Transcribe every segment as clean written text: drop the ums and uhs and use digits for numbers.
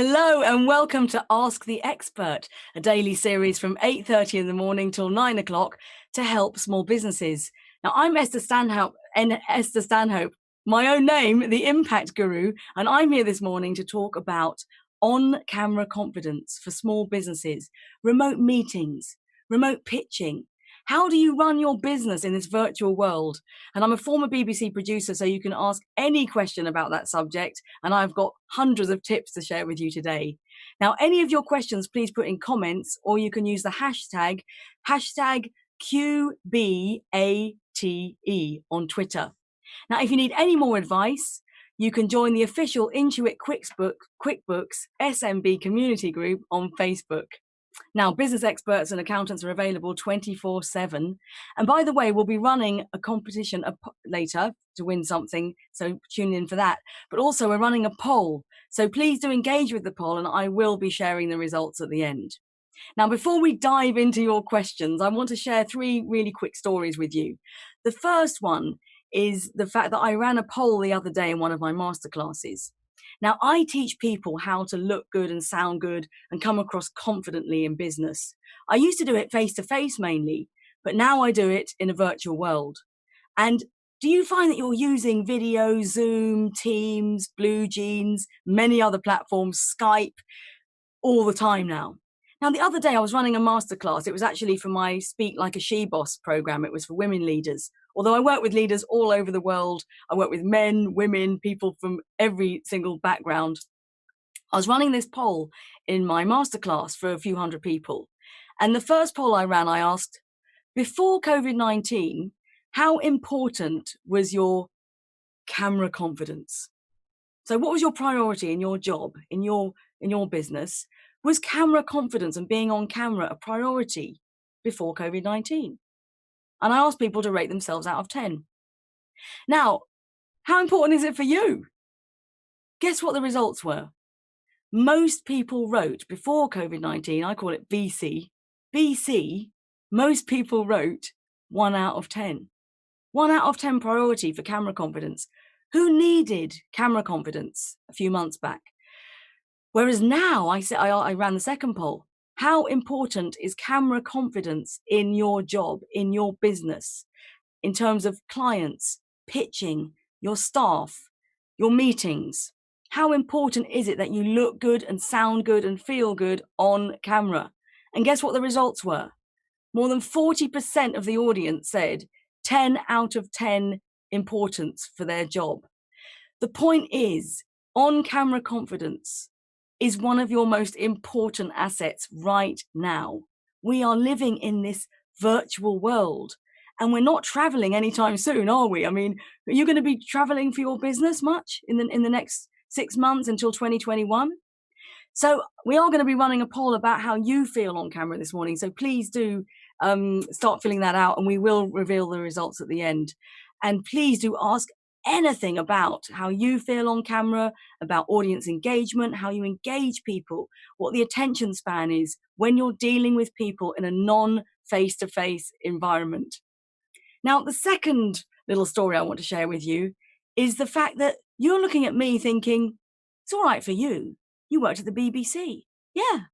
Hello and welcome to Ask the Expert, a daily series from 8:30 in the morning till 9 o'clock to help small businesses. Now, I'm Esther Stanhope, my own name, the Impact Guru, and I'm here this morning to talk about on-camera confidence for small businesses, remote meetings, remote pitching. How do you run your business in this virtual world? And I'm a former BBC producer, so you can ask any question about that subject. And I've got hundreds of tips to share with you today. Now, any of your questions, please put in comments, or you can use the hashtag QBATE on Twitter. Now, if you need any more advice, you can join the official Intuit QuickBooks SMB community group on Facebook. Now, business experts and accountants are available 24/7. And by the way, we'll be running a competition later to win something, so tune in for that. But also, we're running a poll. So please do engage with the poll, and I will be sharing the results at the end. Now, before we dive into your questions, I want to share 3 really quick stories with you. The first one is the fact that I ran a poll the other day in one of my masterclasses. Now, I teach people how to look good and sound good and come across confidently in business. I used to do it face-to-face mainly, but now I do it in a virtual world. And do you find that you're using video, Zoom, Teams, Blue Jeans, many other platforms, Skype, all the time now? Now, the other day I was running a masterclass. It was actually for my Speak Like a She-Boss program. It was for women leaders. Although I work with leaders all over the world, I work with men, women, people from every single background. I was running this poll in my masterclass for a few hundred people. And the first poll I ran, I asked, before COVID-19, how important was your camera confidence? So what was your priority in your job, in your business? Was camera confidence and being on camera a priority before COVID-19? And I asked people to rate themselves out of 10. Now, how important is it for you? Guess what the results were? Most people wrote, before COVID-19, I call it BC, most people wrote 1 out of 10. 1 out of 10 priority for camera confidence. Who needed camera confidence a few months back? Whereas now, I ran the second poll. How important is camera confidence in your job, in your business, in terms of clients, pitching, your staff, your meetings? How important is it that you look good and sound good and feel good on camera? And guess what the results were? More than 40% of the audience said 10 out of 10 importance for their job. The point is, on-camera confidence is one of your most important assets right now. We are living in this virtual world, and we're not traveling anytime soon, are we? I mean, are you going to be traveling for your business much in the next 6 months until 2021? So we are going to be running a poll about how you feel on camera this morning. So please do start filling that out, and we will reveal the results at the end. And please do ask anything about how you feel on camera, about audience engagement, how you engage people, what the attention span is when you're dealing with people in a non-face-to-face environment. Now, the second little story I want to share with you is the fact that you're looking at me thinking, it's all right for you. You worked at the BBC. Yeah,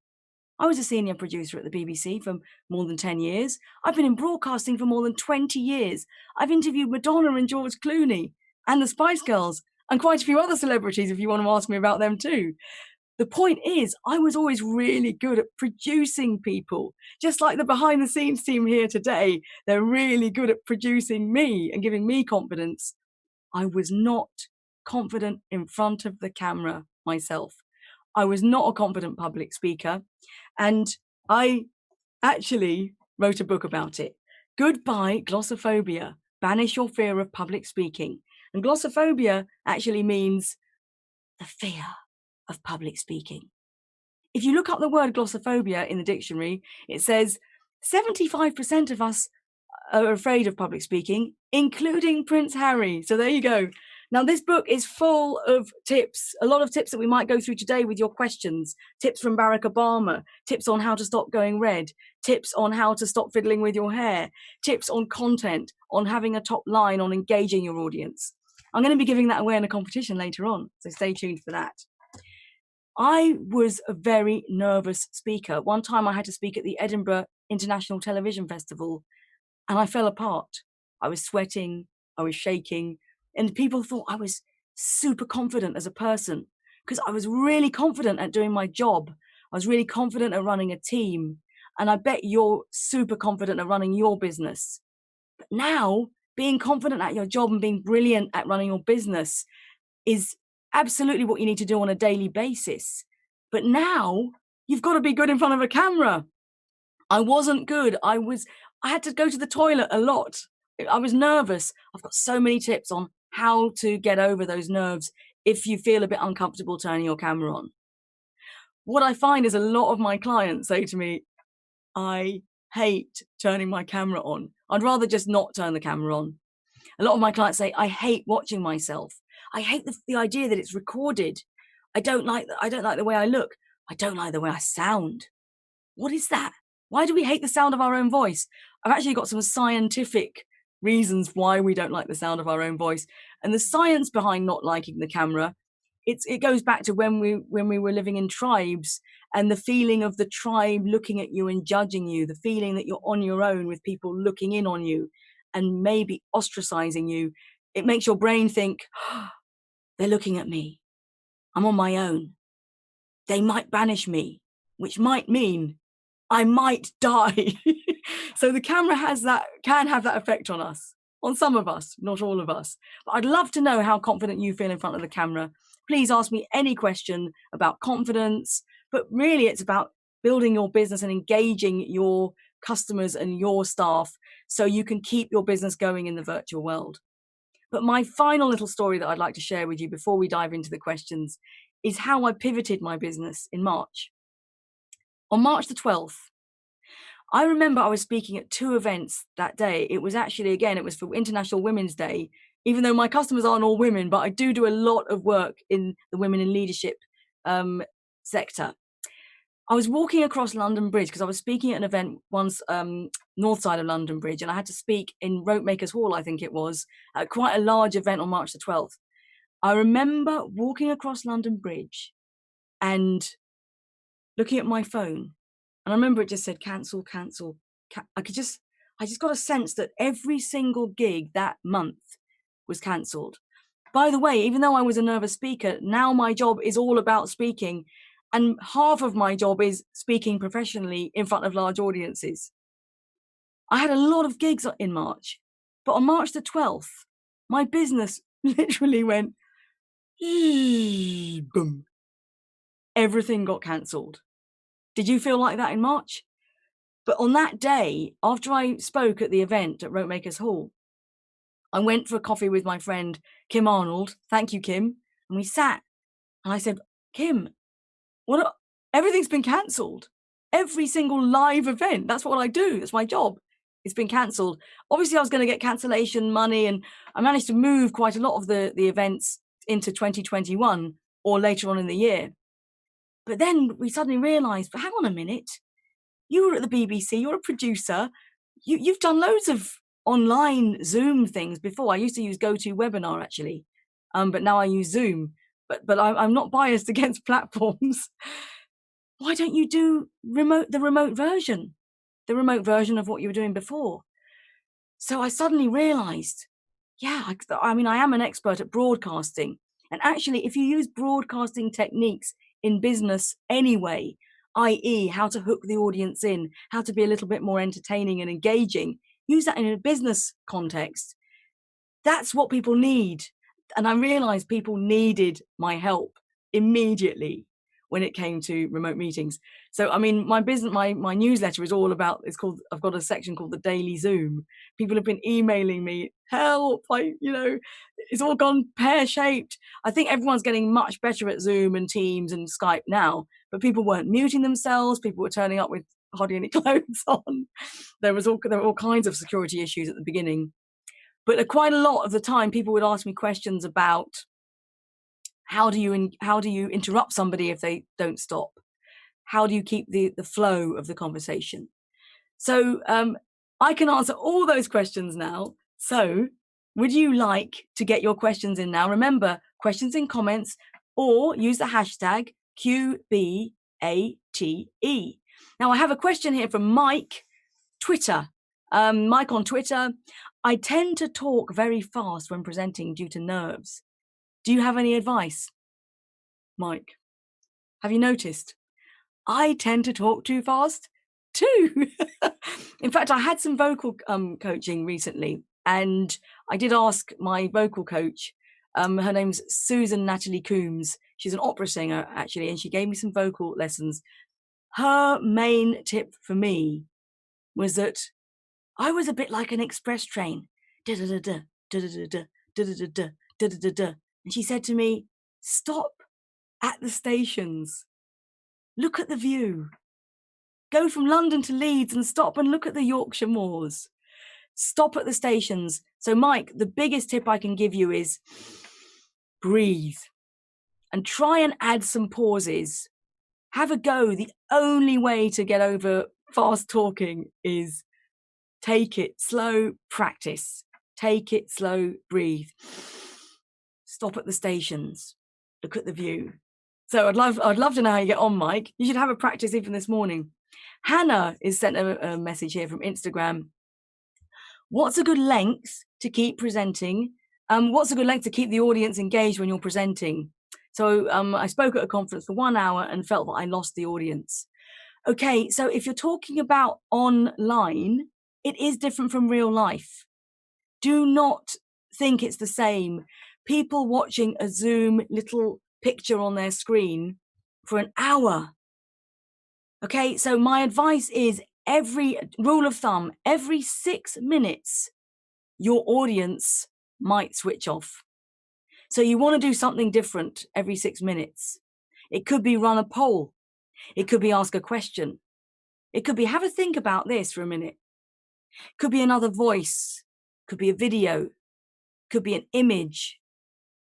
I was a senior producer at the BBC for more than 10 years. I've been in broadcasting for more than 20 years. I've interviewed Madonna and George Clooney and the Spice Girls and quite a few other celebrities if you want to ask me about them too. The point is, I was always really good at producing people. Just like the behind the scenes team here today, they're really good at producing me and giving me confidence. I was not confident in front of the camera myself. I was not a confident public speaker. And I actually wrote a book about it. Goodbye Glossophobia, Banish Your Fear of Public Speaking. And glossophobia actually means the fear of public speaking. If you look up the word glossophobia in the dictionary, it says 75% of us are afraid of public speaking, including Prince Harry. So there you go. Now, this book is full of tips, a lot of tips that we might go through today with your questions, tips from Barack Obama, tips on how to stop going red, tips on how to stop fiddling with your hair, tips on content, on having a top line, on engaging your audience. I'm going to be giving that away in a competition later on, so stay tuned for that. I was a very nervous speaker. One time I had to speak at the Edinburgh International Television Festival and I fell apart. I was sweating, I was shaking, and people thought I was super confident as a person because I was really confident at doing my job. I was really confident at running a team. And I bet you're super confident at running your business. But now, being confident at your job and being brilliant at running your business is absolutely what you need to do on a daily basis. But now you've got to be good in front of a camera. I wasn't good. I had to go to the toilet a lot. I was nervous. I've got so many tips on how to get over those nerves if you feel a bit uncomfortable turning your camera on. What I find is a lot of my clients say to me, I hate turning my camera on. I'd rather just not turn the camera on. A lot of my clients say, I hate watching myself. I hate the idea that it's recorded. I don't like the way I look. I don't like the way I sound. What is that? Why do we hate the sound of our own voice? I've actually got some scientific reasons why we don't like the sound of our own voice. And the science behind not liking the camera, it goes back to when we were living in tribes and the feeling of the tribe looking at you and judging you, the feeling that you're on your own with people looking in on you and maybe ostracizing you. It makes your brain think, oh, they're looking at me. I'm on my own. They might banish me, which might mean I might die. So the camera can have that effect on us, on some of us, not all of us. But I'd love to know how confident you feel in front of the camera. Please ask me any question about confidence, but really it's about building your business and engaging your customers and your staff so you can keep your business going in the virtual world. But my final little story that I'd like to share with you before we dive into the questions is how I pivoted my business in March. On March the 12th, I remember I was speaking at 2 events that day. It was actually, again, it was for International Women's Day, even though my customers aren't all women, but I do a lot of work in the women in leadership sector. I was walking across London Bridge because I was speaking at an event once north side of London Bridge, and I had to speak in Ropemakers Hall, I think it was, at quite a large event on March the 12th. I remember walking across London Bridge and looking at my phone. And I remember it just said, cancel. I just got a sense that every single gig that month was cancelled. By the way, even though I was a nervous speaker, now my job is all about speaking. And half of my job is speaking professionally in front of large audiences. I had a lot of gigs in March, but on March the 12th, my business literally went, boom. Everything got cancelled. Did you feel like that in March? But on that day, after I spoke at the event at Ropemakers Hall, I went for a coffee with my friend, Kim Arnold. Thank you, Kim. And we sat and I said, Kim, everything's been cancelled. Every single live event. That's what I do. That's my job. It's been cancelled. Obviously, I was going to get cancellation money and I managed to move quite a lot of the events into 2021 or later on in the year. But then we suddenly realised, but hang on a minute. You were at the BBC, you're a producer, you've done loads of online Zoom things before. I used to use GoToWebinar actually, but now I use Zoom. But I'm not biased against platforms. Why don't you do the remote version of what you were doing before? So I suddenly realised, yeah, I mean, I am an expert at broadcasting. And actually, if you use broadcasting techniques in business anyway, i.e. how to hook the audience in, how to be a little bit more entertaining and engaging, use that in a business context. That's what people need. And I realized people needed my help immediately when it came to remote meetings. So, I mean, my business, my newsletter is all about, I've got a section called the Daily Zoom. People have been emailing me, help, it's all gone pear-shaped. I think everyone's getting much better at Zoom and Teams and Skype now, but people weren't muting themselves. People were turning up with hardly any clothes on. There were all kinds of security issues at the beginning. But quite a lot of the time, people would ask me questions about how do you interrupt somebody if they don't stop? How do you keep the flow of the conversation? So I can answer all those questions now. So would you like to get your questions in now? Remember, questions in comments or use the hashtag QBATE. Now, I have a question here from Mike, Twitter. Mike on Twitter. I tend to talk very fast when presenting due to nerves. Do you have any advice, Mike? Have you noticed? I tend to talk too fast too. In fact, I had some vocal coaching recently, and I did ask my vocal coach, her name's Susan Natalie Coombs. She's an opera singer, actually, and she gave me some vocal lessons. Her main tip for me was that I was a bit like an express train. Da-da-da-da, da-da-da-da, da-da-da-da, da-da-da-da. And she said to me, stop at the stations. Look at the view. Go from London to Leeds and stop and look at the Yorkshire moors. Stop at the stations. So, Mike, the biggest tip I can give you is breathe and try and add some pauses. Have a go. The only way to get over fast talking is take it slow, practice. Take it slow, breathe. Stop at the stations. Look at the view. So I'd love to know how you get on, Mike. You should have a practice even this morning. Hannah is sent a message here from Instagram. What's a good length to keep presenting? What's a good length to keep the audience engaged when you're presenting? So I spoke at a conference for 1 hour and felt that I lost the audience. Okay, so if you're talking about online, it is different from real life. Do not think it's the same. People watching a Zoom little picture on their screen for an hour. Okay, so my advice is every rule of thumb, every 6 minutes, your audience might switch off. So you want to do something different every 6 minutes. It could be run a poll. It could be ask a question. It could be have a think about this for a minute. It could be another voice. It could be a video. It could be an image.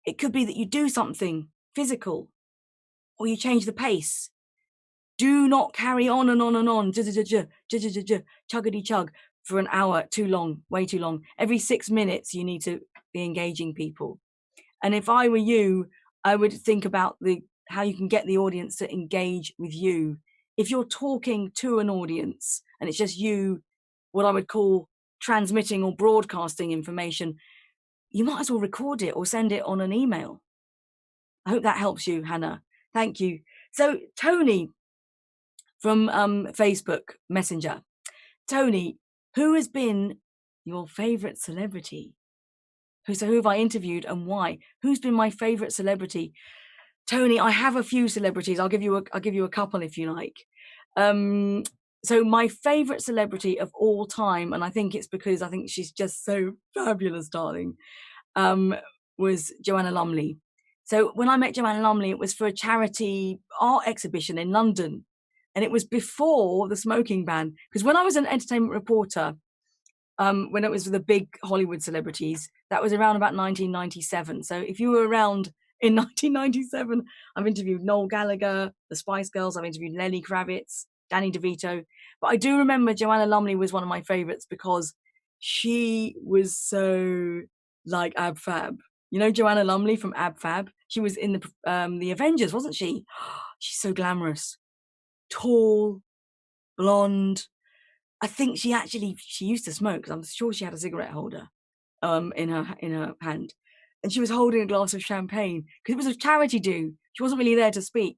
It could be that you do something physical or you change the pace. Do not carry on and on and on, chuggity chug for an hour, too long, way too long. Every 6 minutes, you need to be engaging people. And if I were you, I would think about how you can get the audience to engage with you. If you're talking to an audience and it's just you, what I would call transmitting or broadcasting information, you might as well record it or send it on an email. I hope that helps you, Hannah. Thank you. So Tony from Facebook Messenger. Tony, who has been your favorite celebrity? Who have I interviewed and why? Who's been my favorite celebrity? Tony, I have a few celebrities. I'll give you a couple if you like. So my favorite celebrity of all time, and I think it's because I think she's just so fabulous, darling, was Joanna Lumley. So when I met Joanna Lumley, it was for a charity art exhibition in London. And it was before the smoking ban. Because when I was an entertainment reporter, when it was the big Hollywood celebrities, that was around about 1997. So if you were around in 1997, I've interviewed Noel Gallagher, the Spice Girls, I've interviewed Lenny Kravitz, Danny DeVito. But I do remember Joanna Lumley was one of my favorites because she was so like Ab Fab. You know Joanna Lumley from Ab Fab? She was in the Avengers, wasn't she? She's so glamorous. Tall, blonde. I think she used to smoke because I'm sure she had a cigarette holder in her hand, and she was holding a glass of champagne because it was a charity do. She wasn't really there to speak,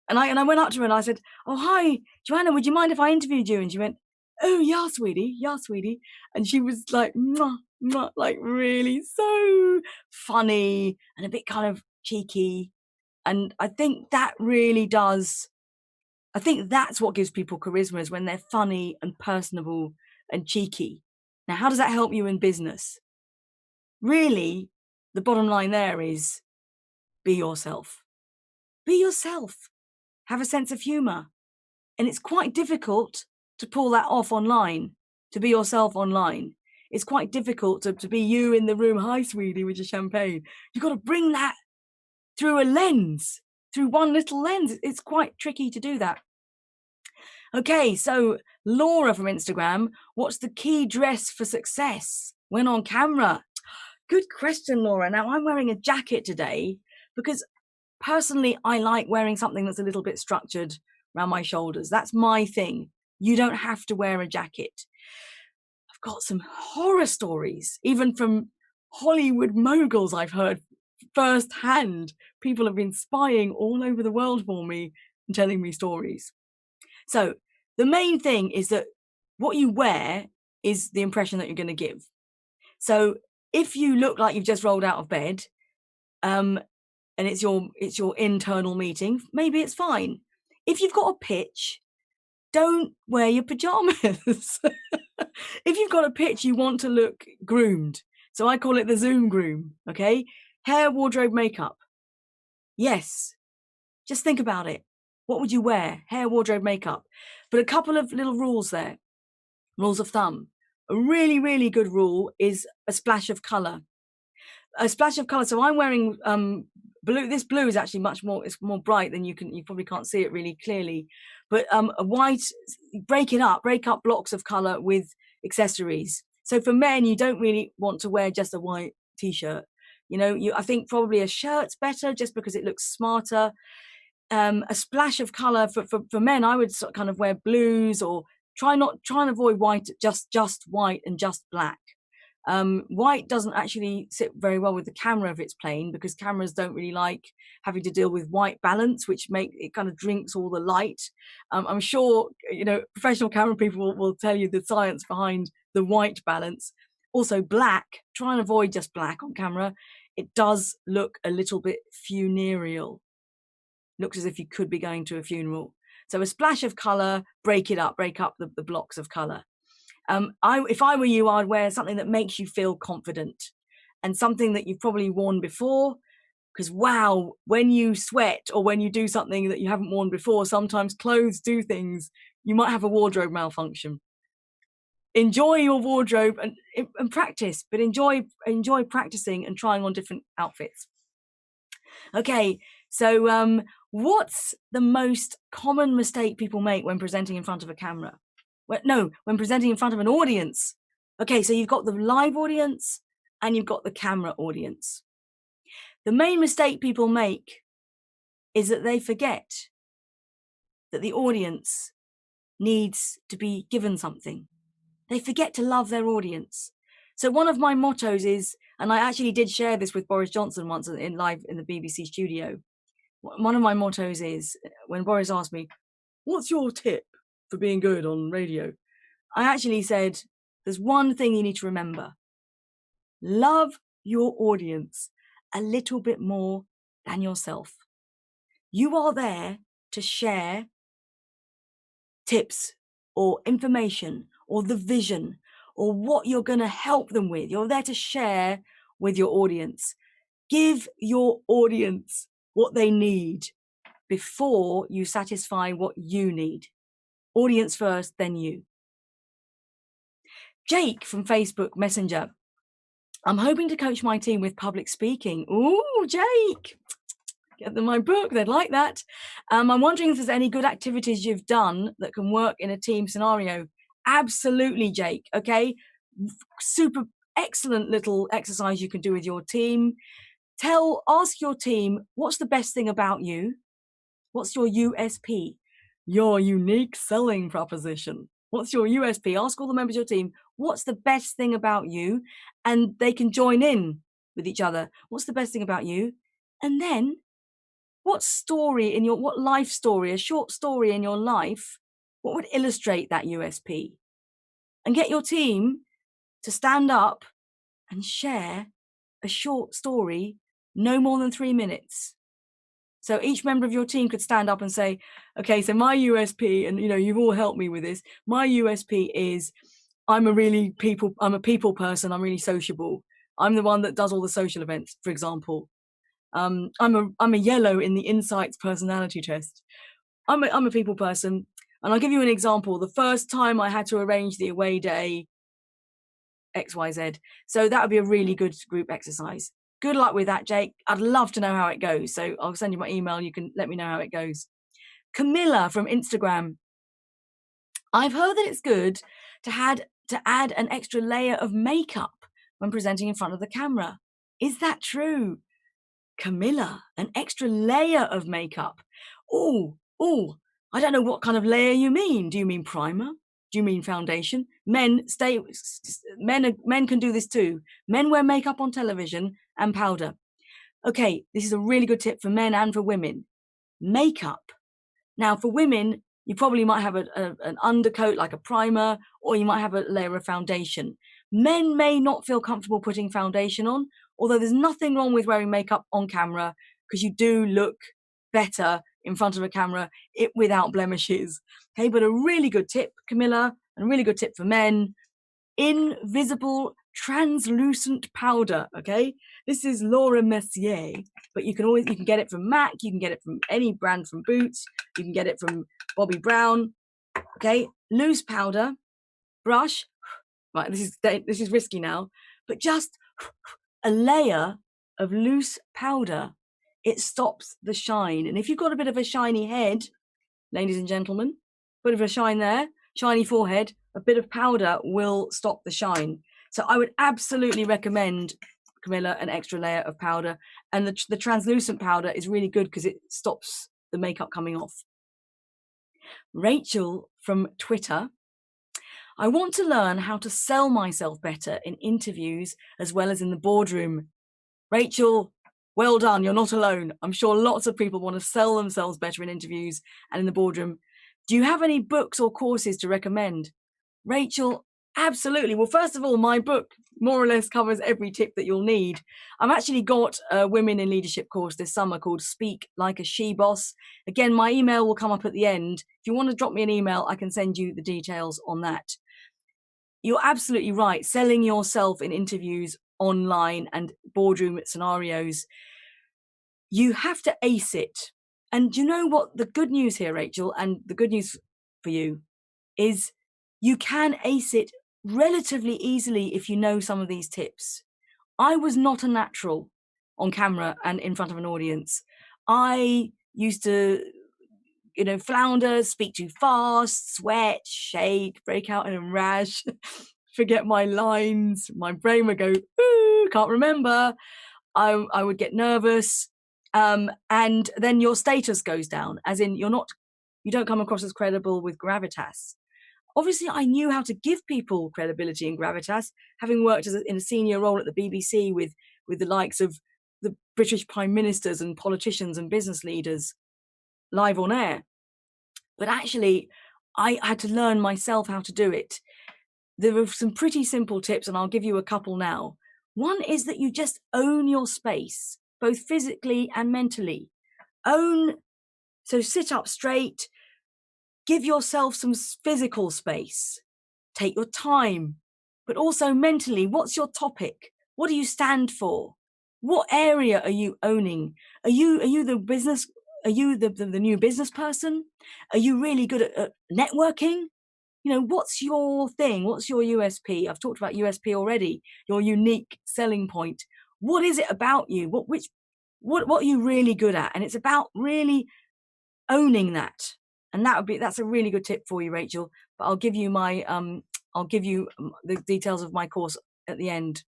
and I went up to her and I said, "Oh hi, Joanna, would you mind if I interviewed you?" And she went, "Oh yeah, sweetie, yeah, sweetie," and she was like, mwah, mwah, like really so funny and a bit kind of cheeky, and I think that really does. I think that's what gives people charisma is when they're funny and personable and cheeky. Now, how does that help you in business? Really, the bottom line there is be yourself. Be yourself. Have a sense of humor. And it's quite difficult to pull that off online, to be yourself online. It's quite difficult to be you in the room, hi, sweetie, with your champagne. You've got to bring that through a lens, through one little lens. It's quite tricky to do that. Okay, so Laura from Instagram, what's the key dress for success when on camera? Good question, Laura. Now, I'm wearing a jacket today because Personally, I like wearing something that's a little bit structured around my shoulders. That's my thing. You don't have to wear a jacket. I've got some horror stories, even from Hollywood moguls I've heard firsthand. People have been spying all over the world for me and telling me stories. So the main thing is that what you wear is the impression that you're going to give. So if you look like you've just rolled out of bed, and it's your internal meeting, maybe it's fine. If you've got a pitch, don't wear your pajamas. If you've got a pitch, you want to look groomed. So I call it the Zoom groom, okay? Hair, wardrobe, makeup. Yes, just think about it. What would you wear? Hair, wardrobe, makeup. But a couple of little rules there, rules of thumb. A really, really good rule is a splash of colour. A splash of colour. So I'm wearing blue. This blue is actually it's more bright than you probably can't see it really clearly. But a white, break up blocks of colour with accessories. So for men, you don't really want to wear just a white t-shirt. I think probably a shirt's better just because it looks smarter. A splash of colour for men, I would kind of wear blues, or try and avoid white, just white and just black. White doesn't actually sit very well with the camera if it's plain, because cameras don't really like having to deal with white balance, which it kind of drinks all the light. I'm sure professional camera people will tell you the science behind the white balance. Also black, try and avoid just black on camera. It does look a little bit funereal. Looks as if you could be going to a funeral. So a splash of colour, break up the blocks of colour. If I were you, I'd wear something that makes you feel confident, and something that you've probably worn before, because wow, when you sweat or when you do something that you haven't worn before, sometimes clothes do things. You might have a wardrobe malfunction. Enjoy your wardrobe and practice, but enjoy practicing and trying on different outfits. Okay, so what's the most common mistake people make when presenting in front of a camera? When presenting in front of an audience. Okay, so you've got the live audience and you've got the camera audience. The main mistake people make is that they forget that the audience needs to be given something. They forget to love their audience. So one of my mottos is, and I actually did share this with Boris Johnson once live in the BBC studio. One of my mottos is, when Boris asked me, "What's your tip for being good on radio?" I actually said, there's one thing you need to remember. Love your audience a little bit more than yourself. You are there to share tips or information or the vision or what you're going to help them with. You're there to share with your audience. Give your audience what they need before you satisfy what you need. Audience first, then you. Jake from Facebook Messenger. I'm hoping to coach my team with public speaking. Ooh, Jake. Get them my book. They'd like that. I'm wondering if there's any good activities you've done that can work in a team scenario. Absolutely, Jake. Okay. Super excellent little exercise you can do with your team. Ask your team, what's the best thing about you? What's your USP? Your unique selling proposition. What's your USP? Ask all the members of your team, what's the best thing about you? And they can join in with each other. What's the best thing about you? And then what life story, a short story in your life, what would illustrate that USP? And get your team to stand up and share a short story, no more than 3 minutes. So each member of your team could stand up and say, okay, so my USP, and you've all helped me with this, my USP is I'm a people person, I'm really sociable. I'm the one that does all the social events, for example. I'm a yellow in the Insights personality test. I'm a people person, and I'll give you an example. The first time I had to arrange the away day, XYZ. So that would be a really good group exercise. Good luck with that, Jake. I'd love to know how it goes. So I'll send you my email. You can let me know how it goes. Camilla from Instagram. I've heard that it's good to add an extra layer of makeup when presenting in front of the camera. Is that true? Camilla, an extra layer of makeup. Oh, I don't know what kind of layer you mean. Do you mean primer? Do you mean foundation? Men can do this too. Men wear makeup on television and powder. Okay, this is a really good tip for men and for women. Makeup. Now, for women, you probably might have an undercoat like a primer, or you might have a layer of foundation. Men may not feel comfortable putting foundation on, although there's nothing wrong with wearing makeup on camera, because you do look better in front of a camera without blemishes. Okay, but a really good tip, Camilla, and a really good tip for men, invisible translucent powder. Okay, this is Laura Mercier, but you can get it from MAC, you can get it from any brand, from Boots, you can get it from Bobbi Brown. Okay, loose powder, brush. Right, this is risky now, but just a layer of loose powder, it stops the shine. And if you've got a bit of a shiny head, ladies and gentlemen, bit of a shine there, shiny forehead, a bit of powder will stop the shine. So I would absolutely recommend, Camilla, an extra layer of powder. And the translucent powder is really good because it stops the makeup coming off. Rachel from Twitter. I want to learn how to sell myself better in interviews as well as in the boardroom. Rachel, well done. You're not alone. I'm sure lots of people want to sell themselves better in interviews and in the boardroom. Do you have any books or courses to recommend? Rachel, absolutely. Well, first of all, my book more or less covers every tip that you'll need. I've actually got a Women in Leadership course this summer called Speak Like a She-Boss. Again, my email will come up at the end. If you want to drop me an email, I can send you the details on that. You're absolutely right. Selling yourself in interviews, online and boardroom scenarios, you have to ace it. And you know what? The good news here, Rachel, and the good news for you is you can ace it relatively easily if you know some of these tips. I was not a natural on camera and in front of an audience. I used to flounder, speak too fast, sweat, shake, break out in a rash, forget my lines. My brain would go, ooh, can't remember. I would get nervous. And then your status goes down, as in you don't come across as credible with gravitas. Obviously, I knew how to give people credibility and gravitas, having worked in a senior role at the BBC with the likes of the British prime ministers and politicians and business leaders live on air. But actually, I had to learn myself how to do it. There are some pretty simple tips, and I'll give you a couple now. One is that you just own your space, both physically and mentally. So sit up straight, give yourself some physical space, take your time, but also mentally, what's your topic? What do you stand for? What area are you owning? Are you the business? Are you the new business person? Are you really good at networking? What's your thing? What's your USP? I've talked about USP already, your unique selling point. What is it about you? What are you really good at? And it's about really owning that. And that's a really good tip for you, Rachel. But I'll give you the details of my course at the end.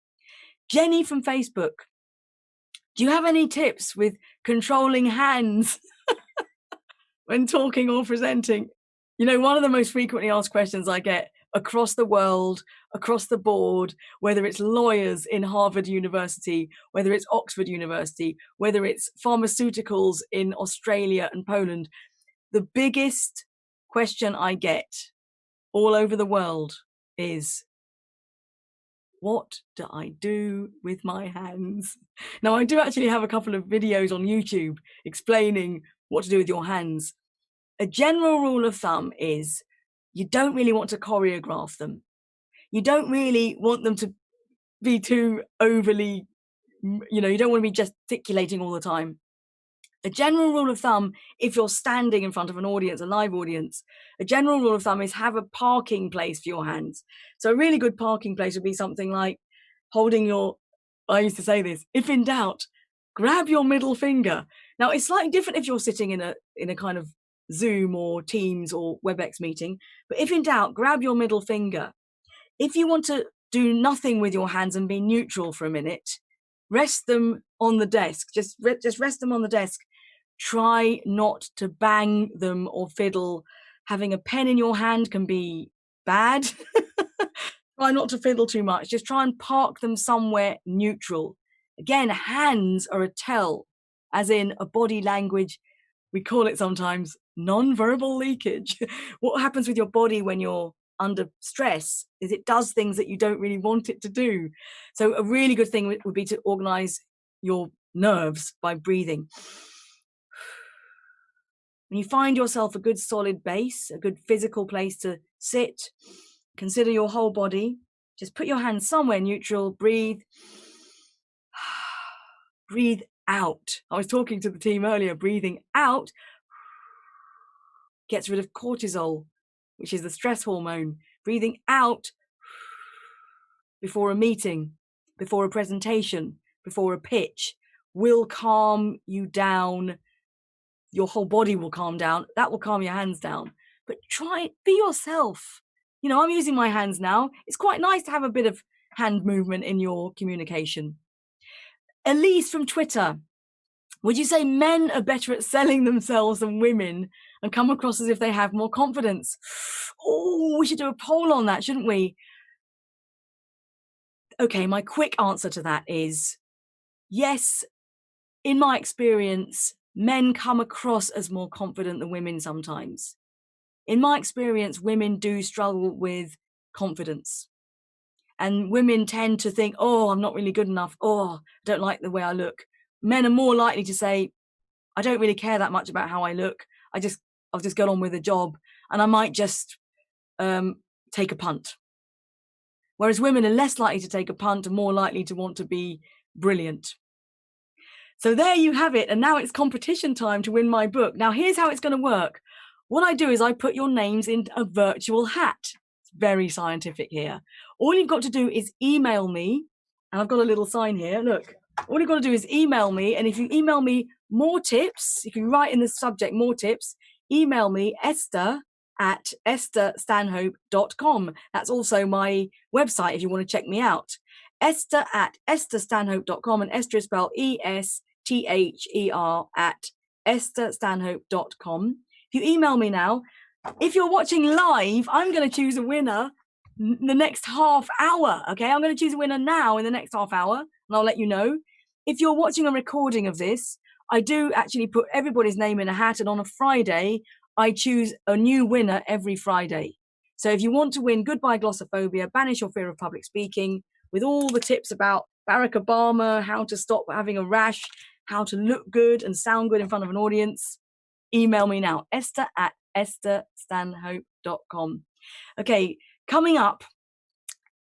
Jenny from Facebook. Do you have any tips with controlling hands when talking or presenting? One of the most frequently asked questions I get across the world, across the board, whether it's lawyers in Harvard University, whether it's Oxford University, whether it's pharmaceuticals in Australia and Poland, the biggest question I get all over the world is, what do I do with my hands? Now, I do actually have a couple of videos on YouTube explaining what to do with your hands. A general rule of thumb is you don't really want to choreograph them. You don't really want them to be too overly, you don't want to be gesticulating all the time. A general rule of thumb, if you're standing in front of an audience, a live audience, a general rule of thumb is have a parking place for your hands. So a really good parking place would be something like I used to say this, if in doubt, grab your middle finger. Now, it's slightly different if you're sitting in a kind of Zoom or Teams or Webex meeting, but if in doubt, grab your middle finger. If you want to do nothing with your hands and be neutral for a minute, Rest them on the desk. Just rest them on the desk. Try not to bang them or fiddle. Having a pen in your hand can be bad. Try not to fiddle too much. Just try and park them somewhere neutral. Again, hands are a tell, as in a body language. We call it sometimes non-verbal leakage. What happens with your body when you're under stress is it does things that you don't really want it to do. So a really good thing would be to organize your nerves by breathing. When you find yourself a good solid base, a good physical place to sit, consider your whole body. Just put your hands somewhere neutral, breathe. Breathe out. I was talking to the team earlier, breathing out gets rid of cortisol, which is the stress hormone. Breathing out before a meeting, before a presentation, before a pitch will calm you down. Your whole body will calm down. That will calm your hands down. But try it, be yourself. You know, I'm using my hands now. It's quite nice to have a bit of hand movement in your communication. Elise from Twitter. Would you say men are better at selling themselves than women and come across as if they have more confidence? Oh, we should do a poll on that, shouldn't we? Okay, my quick answer to that is yes, in my experience, men come across as more confident than women sometimes. In my experience, women do struggle with confidence. And women tend to think, oh, I'm not really good enough. Oh, I don't like the way I look. Men are more likely to say, I don't really care that much about how I look. I'll just get on with the job and I might just take a punt. Whereas women are less likely to take a punt and more likely to want to be brilliant. So there you have it. And now it's competition time to win my book. Now here's how it's going to work. What I do is I put your names in a virtual hat. It's very scientific here. All you've got to do is email me. And I've got a little sign here. Look, all you've got to do is email me. And if you email me more tips, if you write in the subject more tips, email me esther@estherstanhope.com. That's also my website if you want to check me out. esther@estherstanhope.com, and Esther is spelled ESTHER @estherstanhope.com. If you email me now, if you're watching live, I'm going to choose a winner the next half hour. Okay, I'm going to choose a winner now in the next half hour, and I'll let you know. If you're watching a recording of this, I do actually put everybody's name in a hat, and on a Friday, I choose a new winner every Friday. So if you want to win Goodbye Glossophobia, Banish Your Fear of Public Speaking, with all the tips about Barack Obama, how to stop having a rash, how to look good and sound good in front of an audience, email me now, esther@estherstanhope.com. Okay, coming up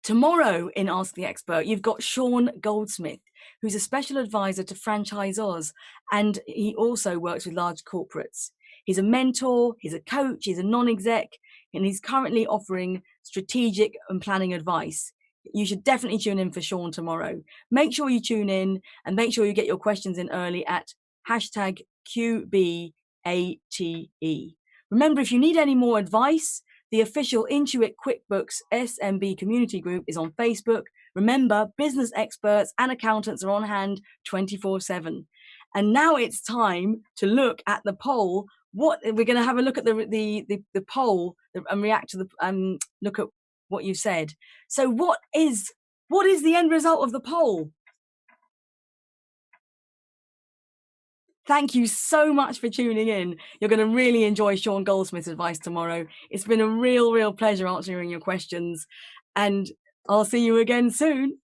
tomorrow in Ask the Expert, you've got Sean Goldsmith, who's a special advisor to Franchisors, and he also works with large corporates. He's a mentor, he's a coach, he's a non-exec, and he's currently offering strategic and planning advice. You should definitely tune in for Sean tomorrow. Make sure you tune in and make sure you get your questions in early at #QBATE. Remember, if you need any more advice, the official Intuit QuickBooks SMB community group is on Facebook. Remember, business experts and accountants are on hand 24/7. And now it's time to look at the poll. We're going to have a look at the poll and react to the look at what you said. So what is the end result of the poll? Thank you so much for tuning in. You're going to really enjoy Sean Goldsmith's advice tomorrow. It's been a real pleasure answering your questions, and I'll see you again soon.